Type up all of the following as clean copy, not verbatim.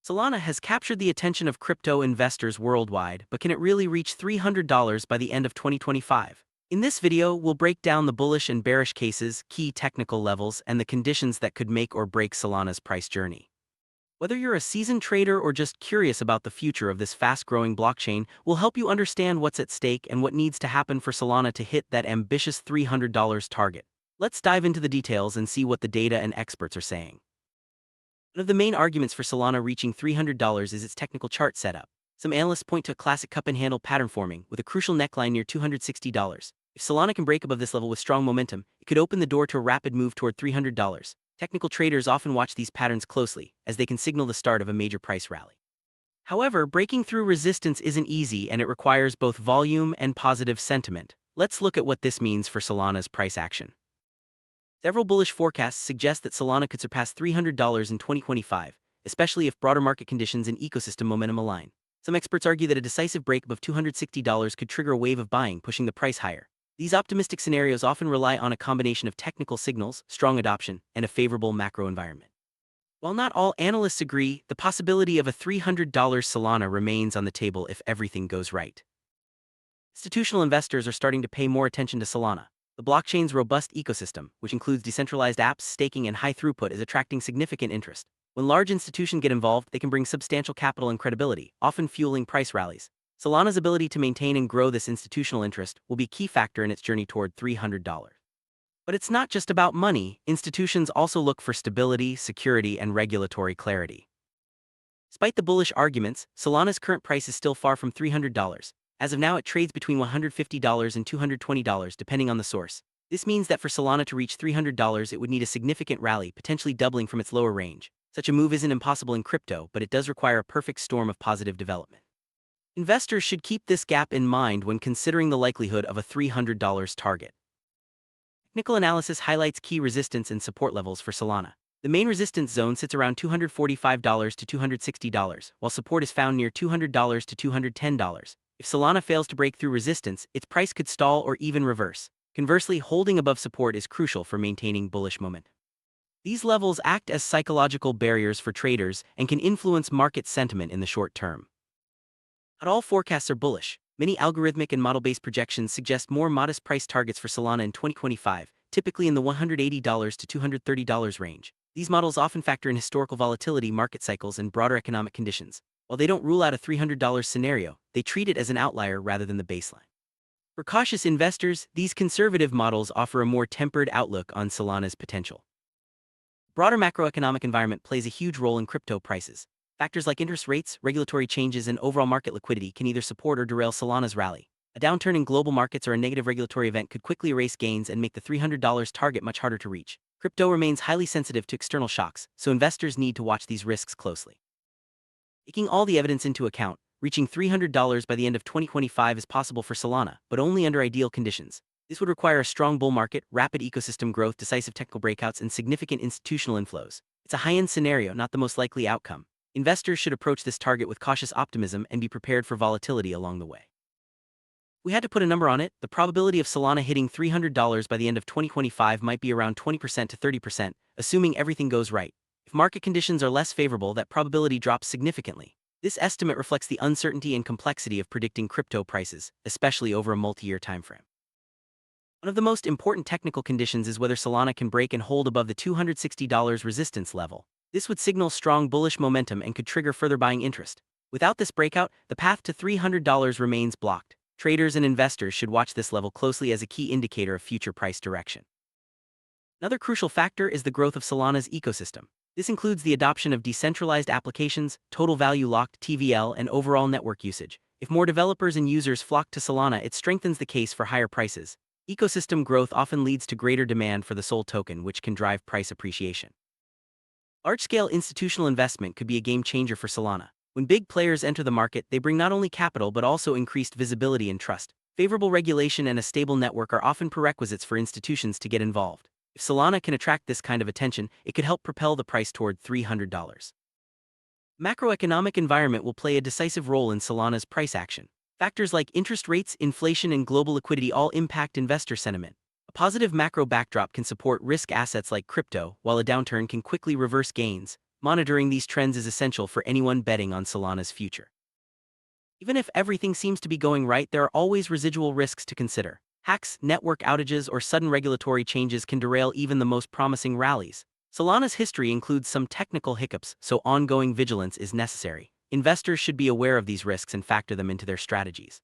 Solana has captured the attention of crypto investors worldwide, but can it really reach $300 by the end of 2025? In this video, we'll break down the bullish and bearish cases, key technical levels, and the conditions that could make or break Solana's price journey. Whether you're a seasoned trader or just curious about the future of this fast-growing blockchain, we'll help you understand what's at stake and what needs to happen for Solana to hit that ambitious $300 target. Let's dive into the details and see what the data and experts are saying. One of the main arguments for Solana reaching $300 is its technical chart setup. Some analysts point to a classic cup and handle pattern forming, with a crucial neckline near $260. If Solana can break above this level with strong momentum, it could open the door to a rapid move toward $300. Technical traders often watch these patterns closely, as they can signal the start of a major price rally. However, breaking through resistance isn't easy, and it requires both volume and positive sentiment. Let's look at what this means for Solana's price action. Several bullish forecasts suggest that Solana could surpass $300 in 2025, especially if broader market conditions and ecosystem momentum align. Some experts argue that a decisive break above $260 could trigger a wave of buying, pushing the price higher. These optimistic scenarios often rely on a combination of technical signals, strong adoption, and a favorable macro environment. While not all analysts agree, the possibility of a $300 Solana remains on the table if everything goes right. Institutional investors are starting to pay more attention to Solana. The blockchain's robust ecosystem, which includes decentralized apps, staking, and high throughput, is attracting significant interest. When large institutions get involved, they can bring substantial capital and credibility, often fueling price rallies. Solana's ability to maintain and grow this institutional interest will be a key factor in its journey toward $300. But it's not just about money. Institutions also look for stability, security, and regulatory clarity. Despite the bullish arguments, Solana's current price is still far from $300. As of now, it trades between $150 and $220 depending on the source. This means that for Solana to reach $300, it would need a significant rally, potentially doubling from its lower range. Such a move isn't impossible in crypto, but it does require a perfect storm of positive development. Investors should keep this gap in mind when considering the likelihood of a $300 target. Technical analysis highlights key resistance and support levels for Solana. The main resistance zone sits around $245 to $260, while support is found near $200 to $210. If Solana fails to break through resistance, its price could stall or even reverse. Conversely, holding above support is crucial for maintaining bullish momentum. These levels act as psychological barriers for traders and can influence market sentiment in the short term. Not all forecasts are bullish. Many algorithmic and model-based projections suggest more modest price targets for Solana in 2025, typically in the $180 to $230 range. These models often factor in historical volatility, market cycles, and broader economic conditions. While they don't rule out a $300 scenario, they treat it as an outlier rather than the baseline. For cautious investors, these conservative models offer a more tempered outlook on Solana's potential. Broader macroeconomic environment plays a huge role in crypto prices. Factors like interest rates, regulatory changes, and overall market liquidity can either support or derail Solana's rally. A downturn in global markets or a negative regulatory event could quickly erase gains and make the $300 target much harder to reach. Crypto remains highly sensitive to external shocks, so investors need to watch these risks closely. Taking all the evidence into account, reaching $300 by the end of 2025 is possible for Solana, but only under ideal conditions. This would require a strong bull market, rapid ecosystem growth, decisive technical breakouts, and significant institutional inflows. It's a high-end scenario, not the most likely outcome. Investors should approach this target with cautious optimism and be prepared for volatility along the way. If we had to put a number on it, the probability of Solana hitting $300 by the end of 2025 might be around 20% to 30%, assuming everything goes right. If market conditions are less favorable, that probability drops significantly. This estimate reflects the uncertainty and complexity of predicting crypto prices, especially over a multi-year timeframe. One of the most important technical conditions is whether Solana can break and hold above the $260 resistance level. This would signal strong bullish momentum and could trigger further buying interest. Without this breakout, the path to $300 remains blocked. Traders and investors should watch this level closely as a key indicator of future price direction. Another crucial factor is the growth of Solana's ecosystem. This includes the adoption of decentralized applications, total value locked (TVL), and overall network usage. If more developers and users flock to Solana, it strengthens the case for higher prices. Ecosystem growth often leads to greater demand for the SOL token, which can drive price appreciation. Large-scale institutional investment could be a game-changer for Solana. When big players enter the market, they bring not only capital but also increased visibility and trust. Favorable regulation and a stable network are often prerequisites for institutions to get involved. If Solana can attract this kind of attention, it could help propel the price toward $300. Macroeconomic environment will play a decisive role in Solana's price action. Factors like interest rates, inflation, and global liquidity all impact investor sentiment. A positive macro backdrop can support risk assets like crypto, while a downturn can quickly reverse gains. Monitoring these trends is essential for anyone betting on Solana's future. Even if everything seems to be going right, there are always residual risks to consider. Hacks, network outages, or sudden regulatory changes can derail even the most promising rallies. Solana's history includes some technical hiccups, so ongoing vigilance is necessary. Investors should be aware of these risks and factor them into their strategies.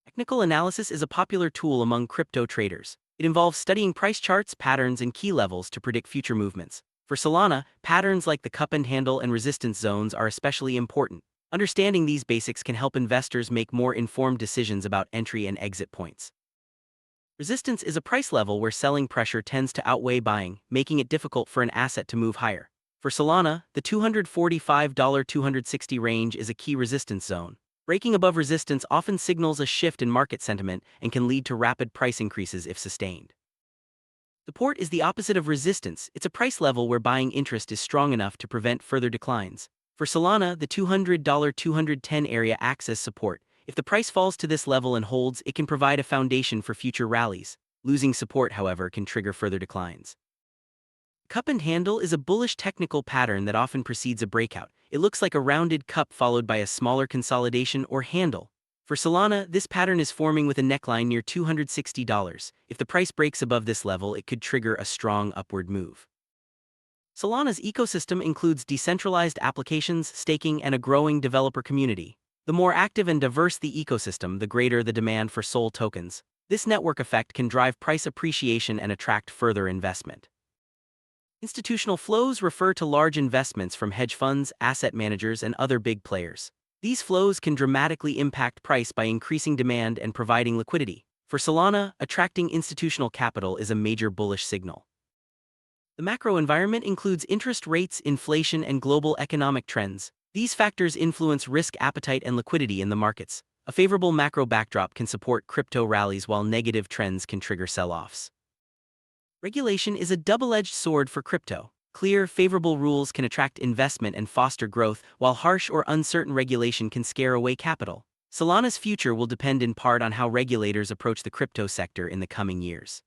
Technical analysis is a popular tool among crypto traders. It involves studying price charts, patterns, and key levels to predict future movements. For Solana, patterns like the cup and handle and resistance zones are especially important. Understanding these basics can help investors make more informed decisions about entry and exit points. Resistance is a price level where selling pressure tends to outweigh buying, making it difficult for an asset to move higher. For Solana, the $245–260 range is a key resistance zone. Breaking above resistance often signals a shift in market sentiment and can lead to rapid price increases if sustained. Support is the opposite of resistance. It's a price level where buying interest is strong enough to prevent further declines. For Solana, the $200–210 area acts as support. If the price falls to this level and holds, it can provide a foundation for future rallies. Losing support, however, can trigger further declines. Cup and handle is a bullish technical pattern that often precedes a breakout. It looks like a rounded cup followed by a smaller consolidation or handle. For Solana, this pattern is forming with a neckline near $260. If the price breaks above this level, it could trigger a strong upward move. Solana's ecosystem includes decentralized applications, staking, and a growing developer community. The more active and diverse the ecosystem, the greater the demand for SOL tokens. This network effect can drive price appreciation and attract further investment. Institutional flows refer to large investments from hedge funds, asset managers, and other big players. These flows can dramatically impact price by increasing demand and providing liquidity. For Solana, attracting institutional capital is a major bullish signal. The macro environment includes interest rates, inflation, and global economic trends. These factors influence risk appetite and liquidity in the markets. A favorable macro backdrop can support crypto rallies while negative trends can trigger sell-offs. Regulation is a double-edged sword for crypto. Clear, favorable rules can attract investment and foster growth, while harsh or uncertain regulation can scare away capital. Solana's future will depend in part on how regulators approach the crypto sector in the coming years.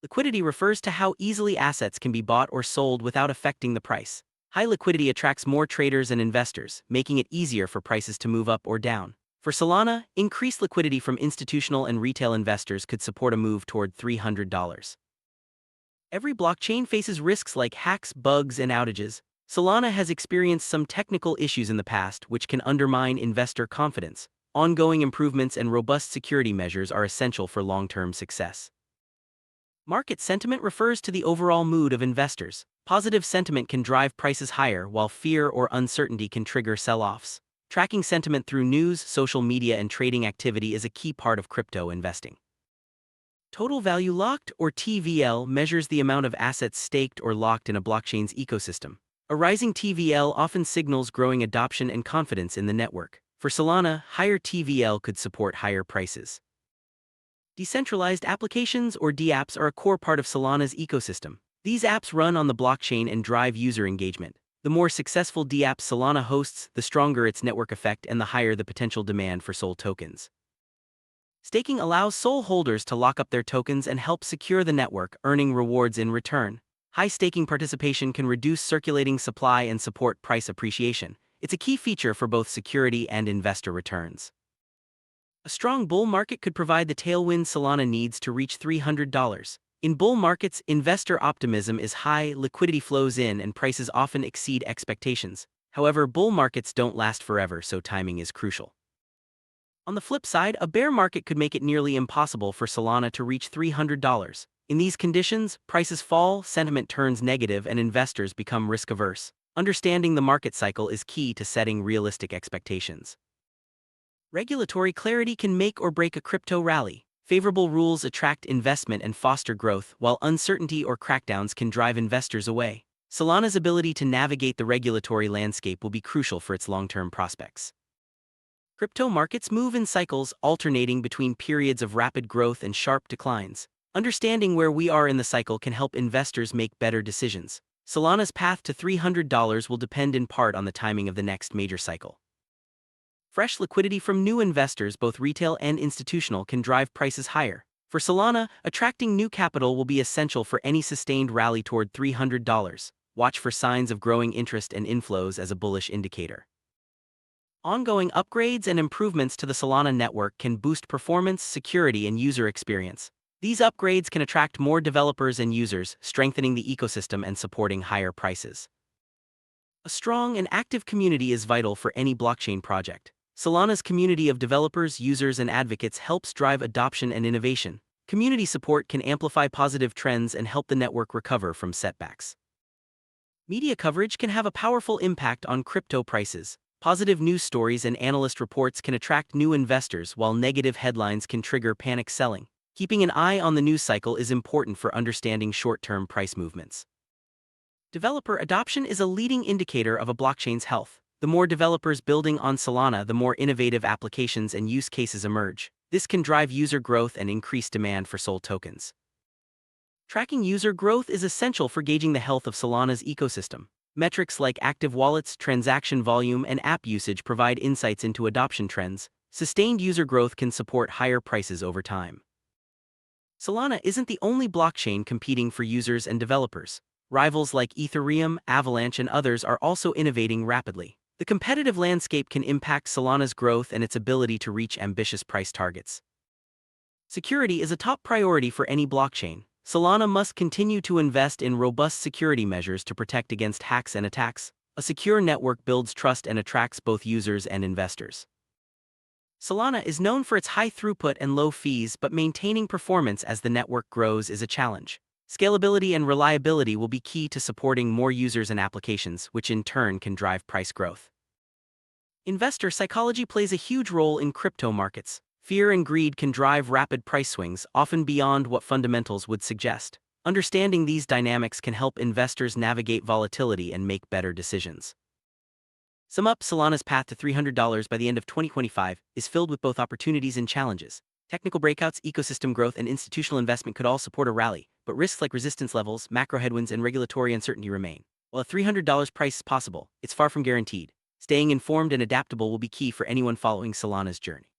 Liquidity refers to how easily assets can be bought or sold without affecting the price. High liquidity attracts more traders and investors, making it easier for prices to move up or down. For Solana, increased liquidity from institutional and retail investors could support a move toward $300. Every blockchain faces risks like hacks, bugs, and outages. Solana has experienced some technical issues in the past which can undermine investor confidence. Ongoing improvements and robust security measures are essential for long-term success. Market sentiment refers to the overall mood of investors. Positive sentiment can drive prices higher, while fear or uncertainty can trigger sell-offs. Tracking sentiment through news, social media, and trading activity is a key part of crypto investing. Total value locked, or TVL, measures the amount of assets staked or locked in a blockchain's ecosystem. A rising TVL often signals growing adoption and confidence in the network. For Solana, higher TVL could support higher prices. Decentralized applications, or dApps, are a core part of Solana's ecosystem. These apps run on the blockchain and drive user engagement. The more successful dApps Solana hosts, the stronger its network effect and the higher the potential demand for SOL tokens. Staking allows SOL holders to lock up their tokens and help secure the network, earning rewards in return. High staking participation can reduce circulating supply and support price appreciation. It's a key feature for both security and investor returns. A strong bull market could provide the tailwind Solana needs to reach $300. In bull markets, investor optimism is high, liquidity flows in, and prices often exceed expectations. However, bull markets don't last forever, so timing is crucial. On the flip side, a bear market could make it nearly impossible for Solana to reach $300. In these conditions, prices fall, sentiment turns negative, and investors become risk-averse. Understanding the market cycle is key to setting realistic expectations. Regulatory clarity can make or break a crypto rally. Favorable rules attract investment and foster growth, while uncertainty or crackdowns can drive investors away. Solana's ability to navigate the regulatory landscape will be crucial for its long-term prospects. Crypto markets move in cycles, alternating between periods of rapid growth and sharp declines. Understanding where we are in the cycle can help investors make better decisions. Solana's path to $300 will depend in part on the timing of the next major cycle. Fresh liquidity from new investors, both retail and institutional, can drive prices higher. For Solana, attracting new capital will be essential for any sustained rally toward $300. Watch for signs of growing interest and inflows as a bullish indicator. Ongoing upgrades and improvements to the Solana network can boost performance, security, and user experience. These upgrades can attract more developers and users, strengthening the ecosystem and supporting higher prices. A strong and active community is vital for any blockchain project. Solana's community of developers, users, and advocates helps drive adoption and innovation. Community support can amplify positive trends and help the network recover from setbacks. Media coverage can have a powerful impact on crypto prices. Positive news stories and analyst reports can attract new investors, while negative headlines can trigger panic selling. Keeping an eye on the news cycle is important for understanding short-term price movements. Developer adoption is a leading indicator of a blockchain's health. The more developers building on Solana, the more innovative applications and use cases emerge. This can drive user growth and increase demand for SOL tokens. Tracking user growth is essential for gauging the health of Solana's ecosystem. Metrics like active wallets, transaction volume, and app usage provide insights into adoption trends. Sustained user growth can support higher prices over time. Solana isn't the only blockchain competing for users and developers. Rivals like Ethereum, Avalanche, and others are also innovating rapidly. The competitive landscape can impact Solana's growth and its ability to reach ambitious price targets. Security is a top priority for any blockchain. Solana must continue to invest in robust security measures to protect against hacks and attacks. A secure network builds trust and attracts both users and investors. Solana is known for its high throughput and low fees, but maintaining performance as the network grows is a challenge. Scalability and reliability will be key to supporting more users and applications, which in turn can drive price growth. Investor psychology plays a huge role in crypto markets. Fear and greed can drive rapid price swings, often beyond what fundamentals would suggest. Understanding these dynamics can help investors navigate volatility and make better decisions. Sum up: Solana's path to $300 by the end of 2025 is filled with both opportunities and challenges. Technical breakouts, ecosystem growth, and institutional investment could all support a rally, but risks like resistance levels, macro headwinds, and regulatory uncertainty remain. While a $300 price is possible, it's far from guaranteed. Staying informed and adaptable will be key for anyone following Solana's journey.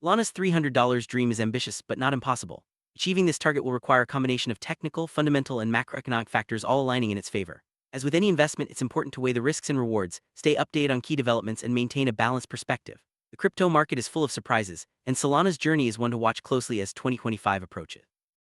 Solana's $300 dream is ambitious but not impossible. Achieving this target will require a combination of technical, fundamental, and macroeconomic factors all aligning in its favor. As with any investment, it's important to weigh the risks and rewards, stay updated on key developments, and maintain a balanced perspective. The crypto market is full of surprises, and Solana's journey is one to watch closely as 2025 approaches.